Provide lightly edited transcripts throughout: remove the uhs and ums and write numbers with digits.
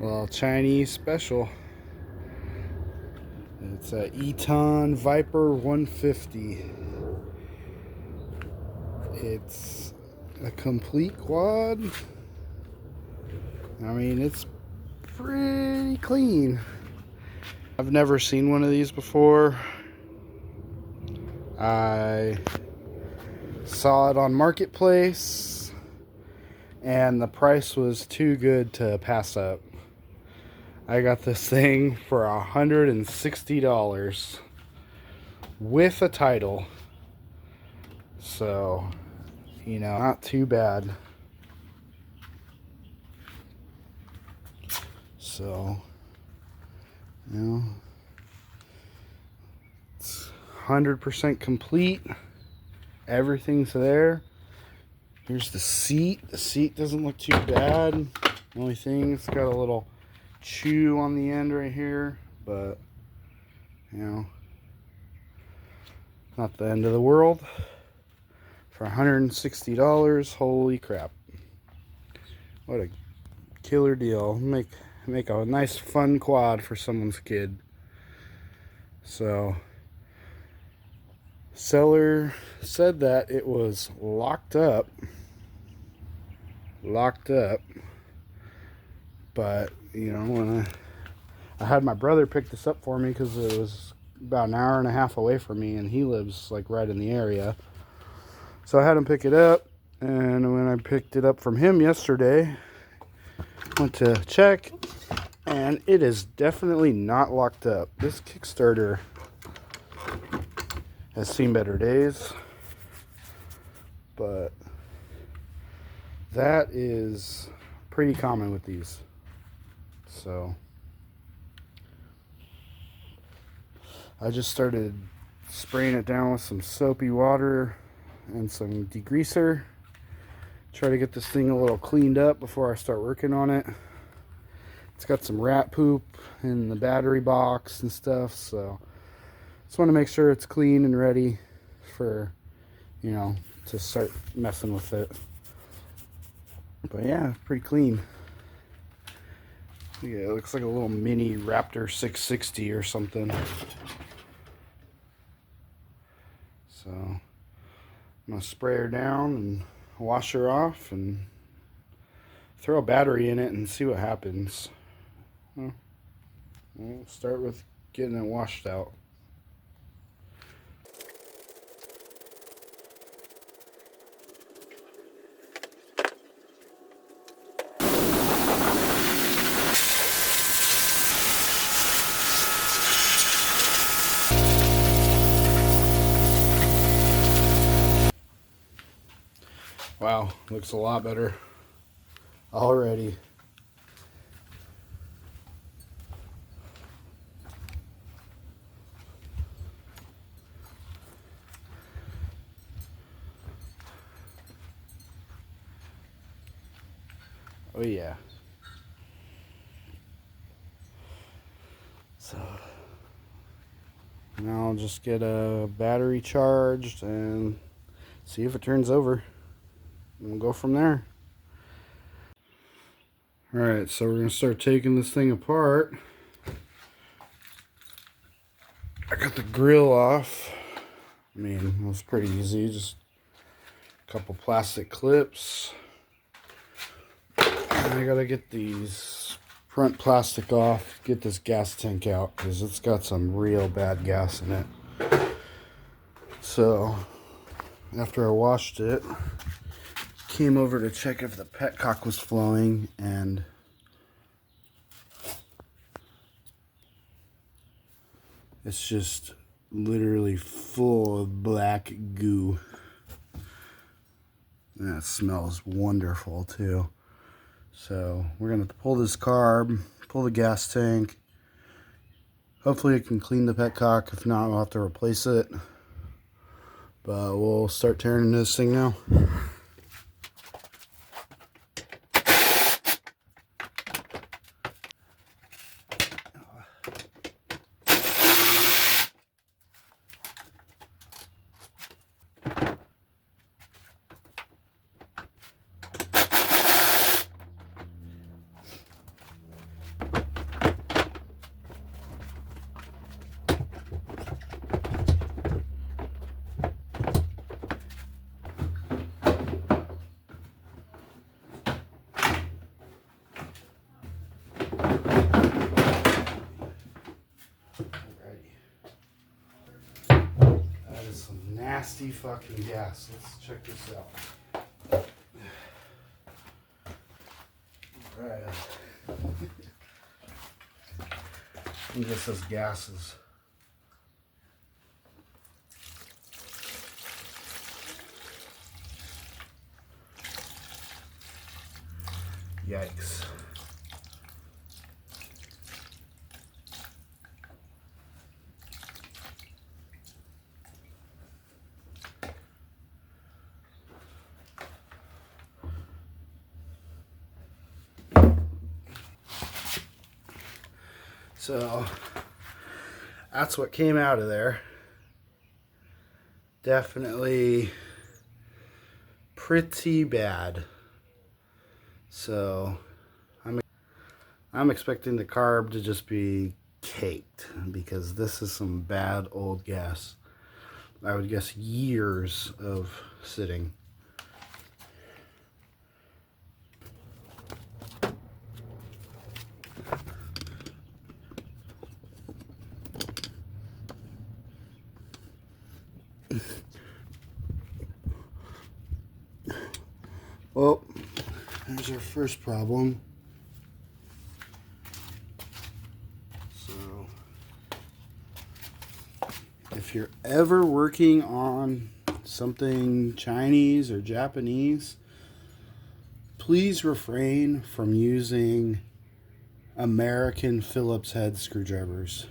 Well, Chinese special. It's a Eton Viper 150. It's a complete quad. I mean, it's pretty clean. I've never seen one of these before. I saw it on Marketplace, and the price was too good to pass up. I got this thing for $160 with a title. So, not too bad. So, it's 100% complete. Everything's there. Here's the seat. The seat doesn't look too bad. The only thing, it's got a little chew on the end right here, but not the end of the world. For $160, holy crap. What a killer deal. Make a nice fun quad for someone's kid. So, seller said that it was locked up, but when I had my brother pick this up for me, because it was about an hour and a half away from me, and he lives like right in the area, so I had him pick it up. And when I picked it up from him yesterday, went to check, and it is definitely not locked up. This Kickstarter has seen better days, but that is pretty common with these. So I just started spraying it down with some soapy water and some degreaser. Try to get this thing a little cleaned up before I start working on it. It's got some rat poop in the battery box and stuff, so just want to make sure it's clean and ready for, to start messing with it. But yeah, pretty clean. Yeah, it looks like a little mini Raptor 660 or something. So I'm gonna spray her down and wash her off and throw a battery in it and see what happens. We'll start with getting it washed out. Wow, looks a lot better already. Oh yeah. So now I'll just get a battery charged and see if it turns over. And we'll go from there. Alright, so we're going to start taking this thing apart. I got the grill off. I mean, it was pretty easy. Just a couple plastic clips. And I got to get these front plastic off. Get this gas tank out, because it's got some real bad gas in it. So, after I washed it, came over to check if the petcock was flowing, and it's just literally full of black goo. And that smells wonderful too. So we're gonna pull this carb, pull the gas tank. Hopefully it can clean the petcock. If not, we'll have to replace it. But we'll start tearing this thing now. nasty fucking gas. Let's check this out. Alright. I guess those gases. Yikes. So that's what came out of there. Definitely pretty bad. So I'm expecting the carb to just be caked because this is some bad old gas. I would guess years of sitting. Well, there's our first problem. So, if you're ever working on something Chinese or Japanese, please refrain from using American Phillips head screwdrivers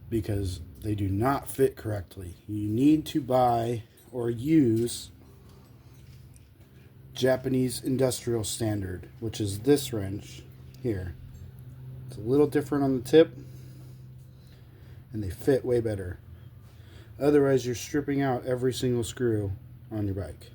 because they do not fit correctly. You need to buy or use Japanese industrial standard, which is this wrench here. It's a little different on the tip and they fit way better. Otherwise you're stripping out every single screw on your bike.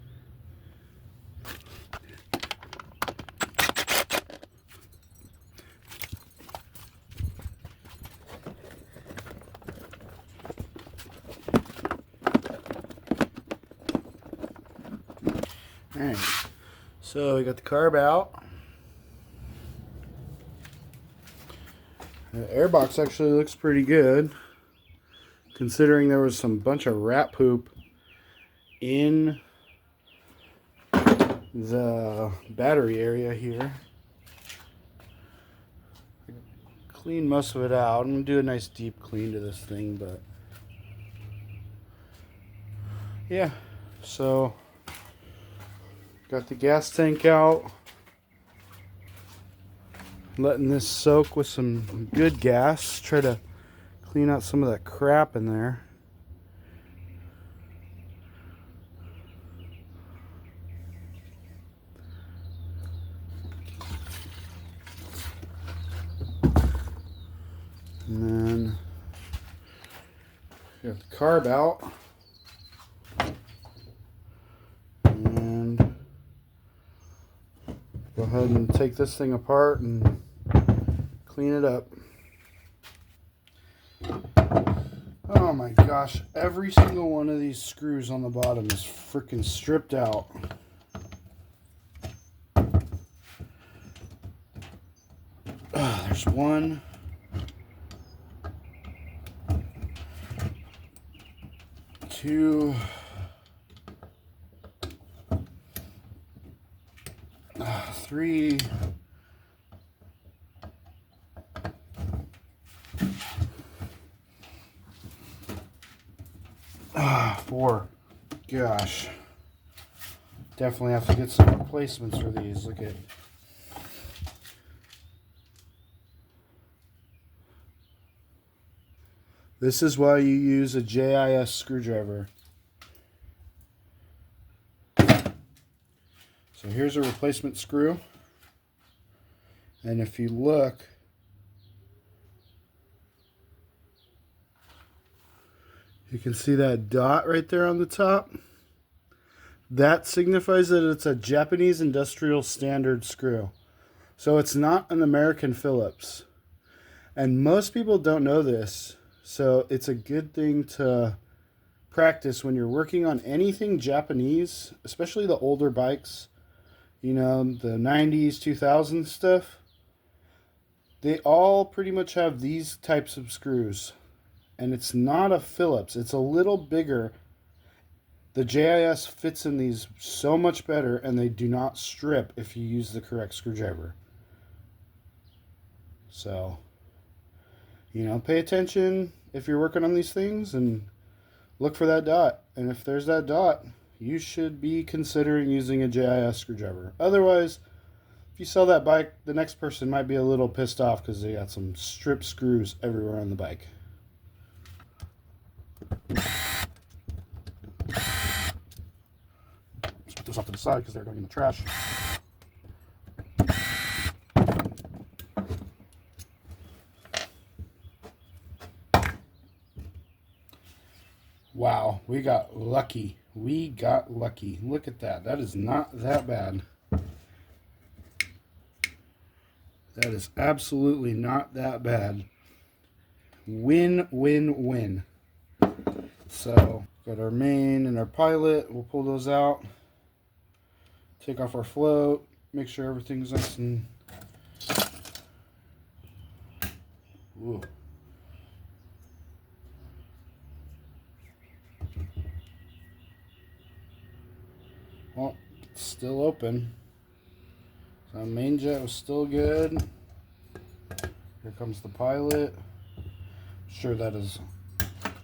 Alright, so we got the carb out. The airbox actually looks pretty good, considering there was some bunch of rat poop in the battery area here. Clean most of it out. I'm going to do a nice deep clean to this thing, but yeah, so got the gas tank out, letting this soak with some good gas, try to clean out some of that crap in there. And then got the carb out. And go ahead and take this thing apart and clean it up. Oh my gosh, every single one of these screws on the bottom is freaking stripped out. There's 1, 2, 3, 4. Gosh. Definitely have to get some replacements for these. Look at. This is why you use a JIS screwdriver. So here's a replacement screw. And if you look, you can see that dot right there on the top. That signifies that it's a Japanese industrial standard screw. So it's not an American Phillips. And most people don't know this. So it's a good thing to practice when you're working on anything Japanese, especially the older bikes, you know, the 90s, 2000s stuff. They all pretty much have these types of screws. And it's not a Phillips. It's a little bigger The JIS fits in these so much better, and they do not strip if you use the correct screwdriver. So, you know, pay attention if you're working on these things and look for that dot. And if there's that dot, you should be considering using a JIS screwdriver. Otherwise, if you sell that bike, the next person might be a little pissed off because they got some strip screws everywhere on the bike. Let's put this off to the side because they're going in the trash. Wow, we got lucky. We got lucky. Look at that. That is not that bad. That is absolutely not that bad. Win, win, win. So, got our main and our pilot. We'll pull those out. Take off our float. Make sure everything's nice and... Ooh. Well, it's still open. So main jet was still good. Here comes the pilot. Sure, that is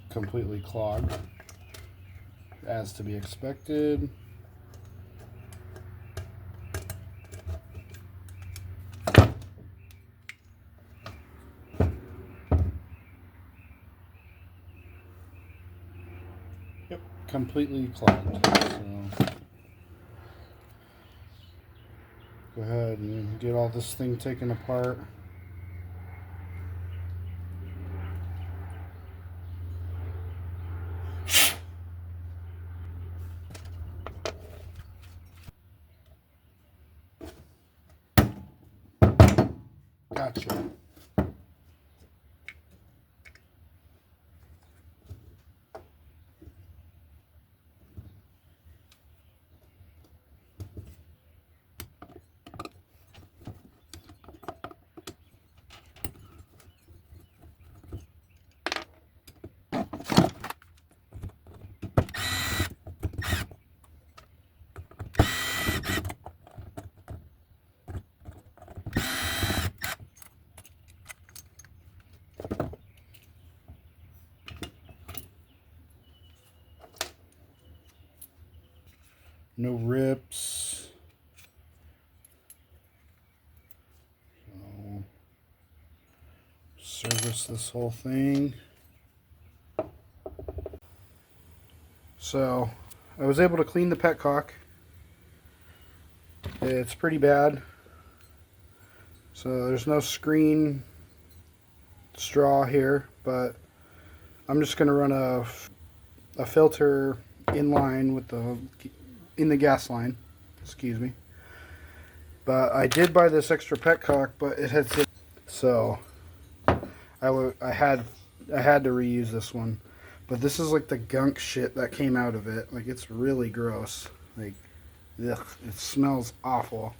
completely clogged, as to be expected. Yep, completely clogged. So go ahead and get all this thing taken apart. Gotcha. No rips. So, service this whole thing. So, I was able to clean the petcock. It's pretty bad. So there's no screen straw here, but I'm just going to run a filter in line with in the gas line, excuse me. But I did buy this extra petcock, but it had so I had to reuse this one. But this is like the gunk shit that came out of it. Like, it's really gross. Like, ugh, it smells awful.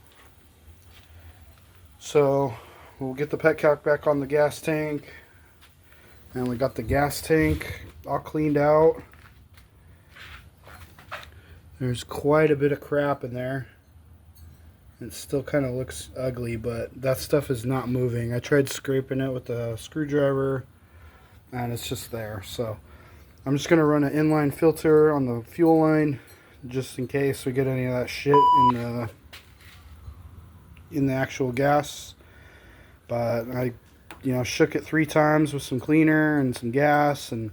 So we'll get the petcock back on the gas tank, and we got the gas tank all cleaned out. There's quite a bit of crap in there. It still kind of looks ugly, but that stuff is not moving. I tried scraping it with a screwdriver, and it's just there. So I'm just going to run an inline filter on the fuel line, just in case we get any of that shit in the actual gas. But I, shook it 3 times with some cleaner and some gas, and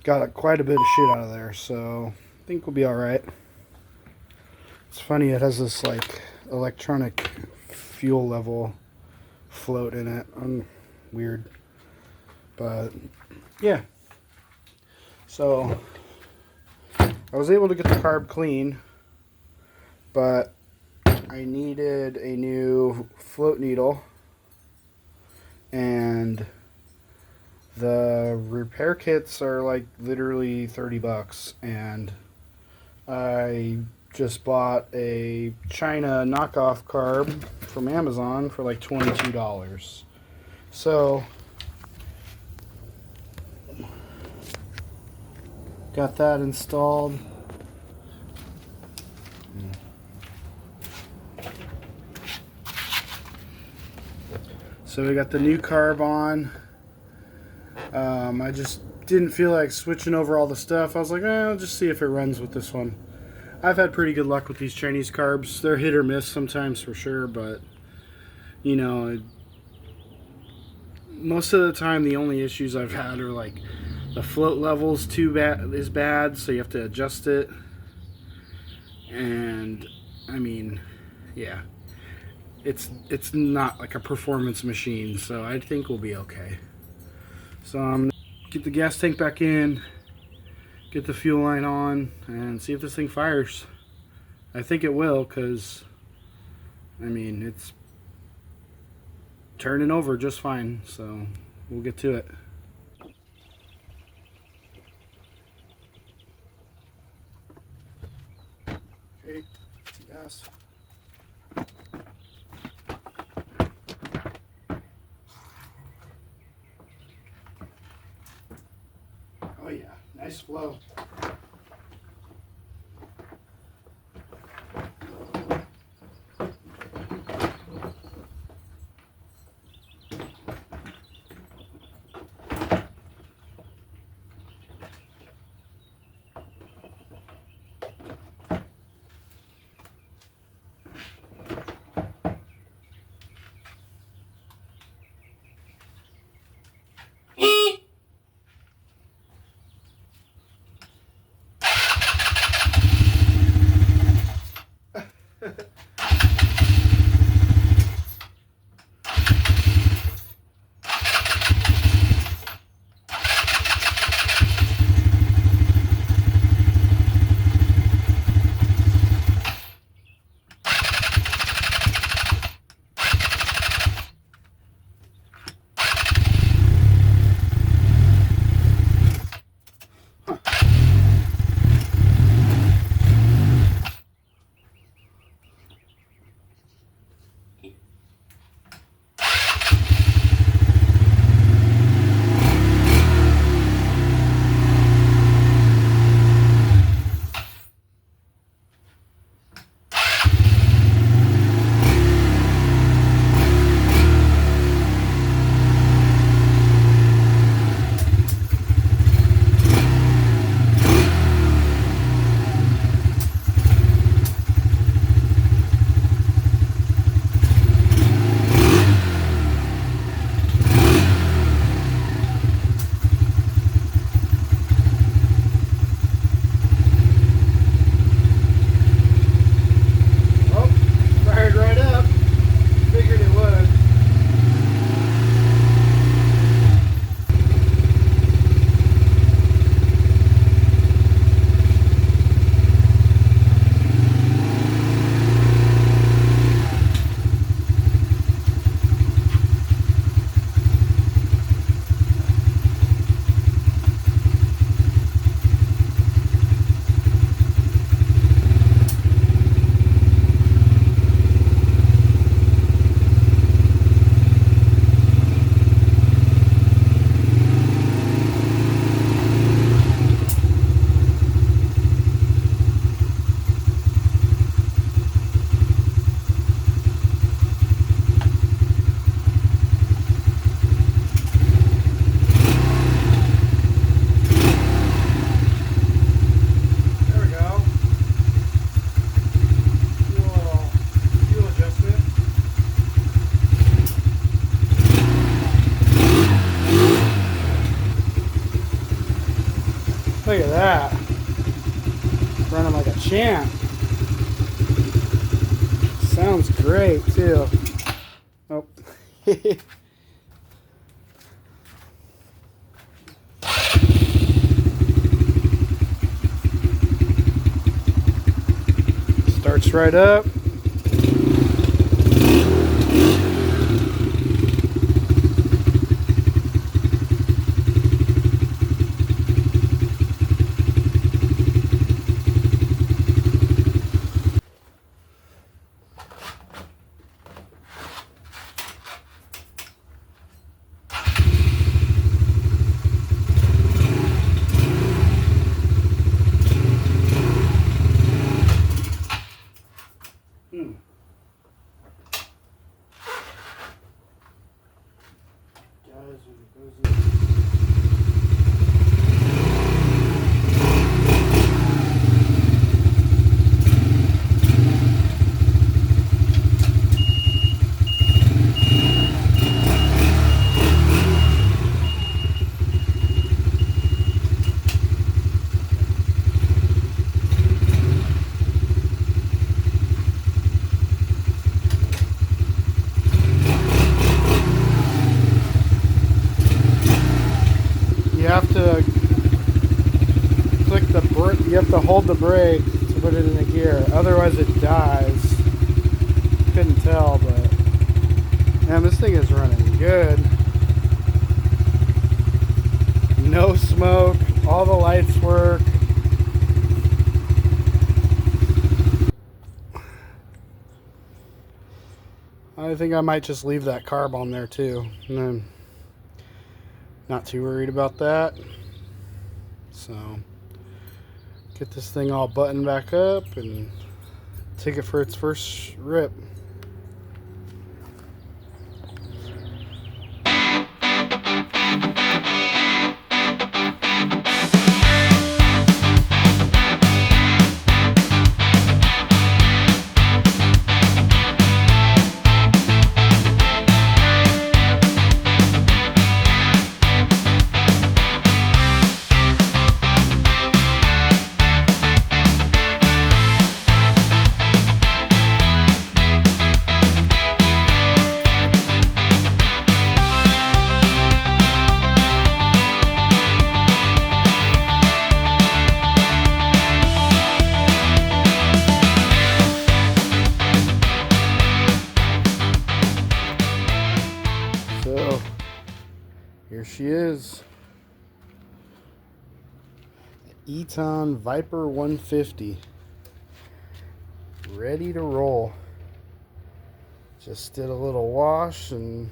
got quite a bit of shit out of there. So I think we'll be all right. It's funny, it has this like electronic fuel level float in it. Weird, but yeah. So I was able to get the carb clean, but I needed a new float needle, and the repair kits are like literally $30, and I just bought a China knockoff carb from Amazon for like $22. So got that installed. So we got the new carb on. I just didn't feel like switching over all the stuff. I was like, I'll just see if it runs with this one. I've had pretty good luck with these Chinese carbs. They're hit or miss sometimes for sure, but you know, most of the time the only issues I've had are like the float levels is bad, so you have to adjust it. And I mean, yeah, it's not like a performance machine, so I think we'll be okay. So I'm gonna get the gas tank back in, get the fuel line on, and see if this thing fires. I think it will, because I mean, it's turning over just fine, so we'll get to it. Okay, gas. Oh yeah, nice flow. Look at that. Running like a champ. Sounds great too. Oh. Starts right up. dies when it goes in. You have to click the brake. You have to hold the brake to put it in the gear. Otherwise, it dies. Couldn't tell, but man, this thing is running good. No smoke. All the lights work. I think I might just leave that carb on there too. And then not too worried about that. So get this thing all buttoned back up and take it for its first rip. So here she is, Eton Viper 150, ready to roll. Just did a little wash and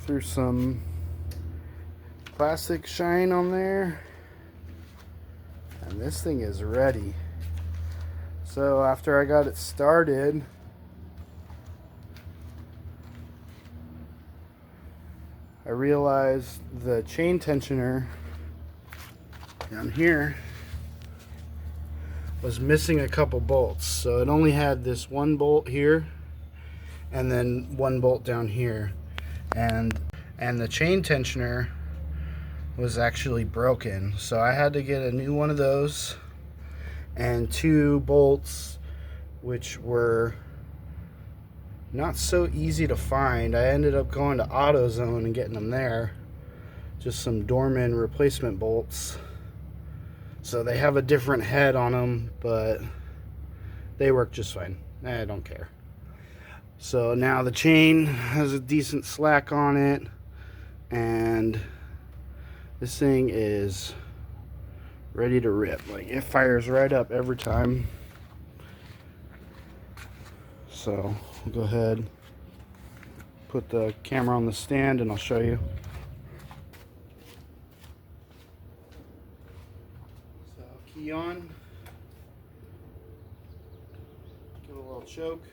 threw some plastic shine on there, and this thing is ready. So after I got it started, I realized the chain tensioner down here was missing a couple bolts. So it only had this one bolt here and then one bolt down here. And the chain tensioner was actually broken. So I had to get a new one of those and 2 bolts, which were not so easy to find. I ended up going to AutoZone and getting them there. Just some Dorman replacement bolts. So they have a different head on them, but they work just fine. I don't care. So now the chain has a decent slack on it, and this thing is ready to rip. Like, it fires right up every time. So I'll go ahead, put the camera on the stand, and I'll show you. So key on, give it a little choke.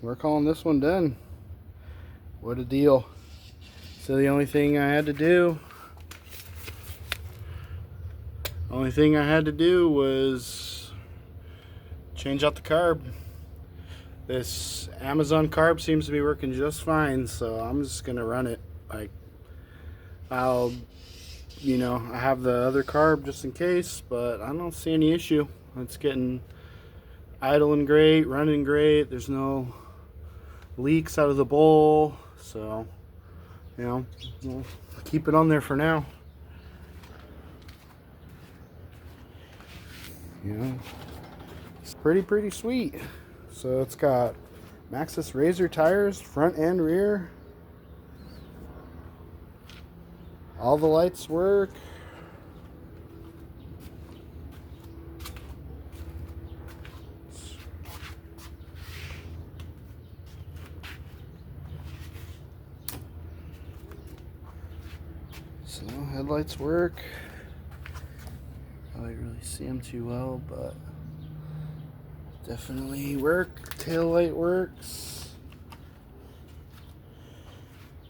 we're calling this one done. What a deal. So the only thing I had to do was change out the carb. This Amazon carb seems to be working just fine, so I'm just gonna run it. Like, I have the other carb just in case, but I don't see any issue. It's getting idling great, running great. There's no leaks out of the bowl, so we'll keep it on there for now. It's pretty sweet. So it's got Maxxis Razor tires, front and rear. All the lights work. So headlights work. I don't really see them too well, but definitely work. Tail light works.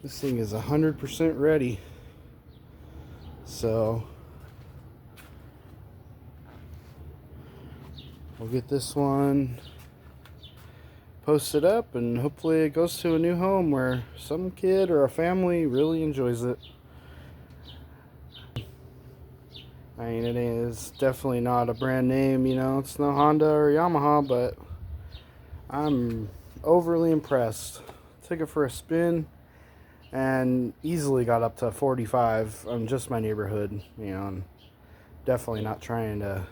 This thing is 100% ready. So we'll get this one posted up, and hopefully it goes to a new home where some kid or a family really enjoys it. I mean, it is definitely not a brand name, it's no Honda or Yamaha, but I'm overly impressed. Took it for a spin and easily got up to 45 on just my neighborhood. I'm definitely not trying to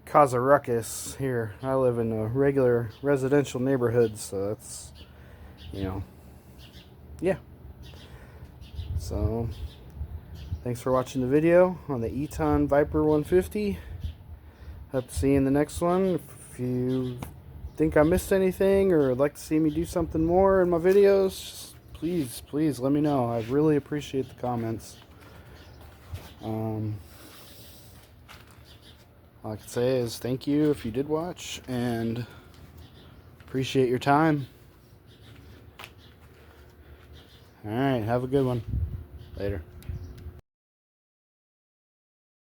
cause a ruckus here. I live in a regular residential neighborhood, so that's, yeah. So thanks for watching the video on the Eton Viper 150. Hope to see you in the next one. If you think I missed anything or would like to see me do something more in my videos, please let me know. I really appreciate the comments. All I can say is thank you if you did watch, and appreciate your time. Alright, have a good one. Later.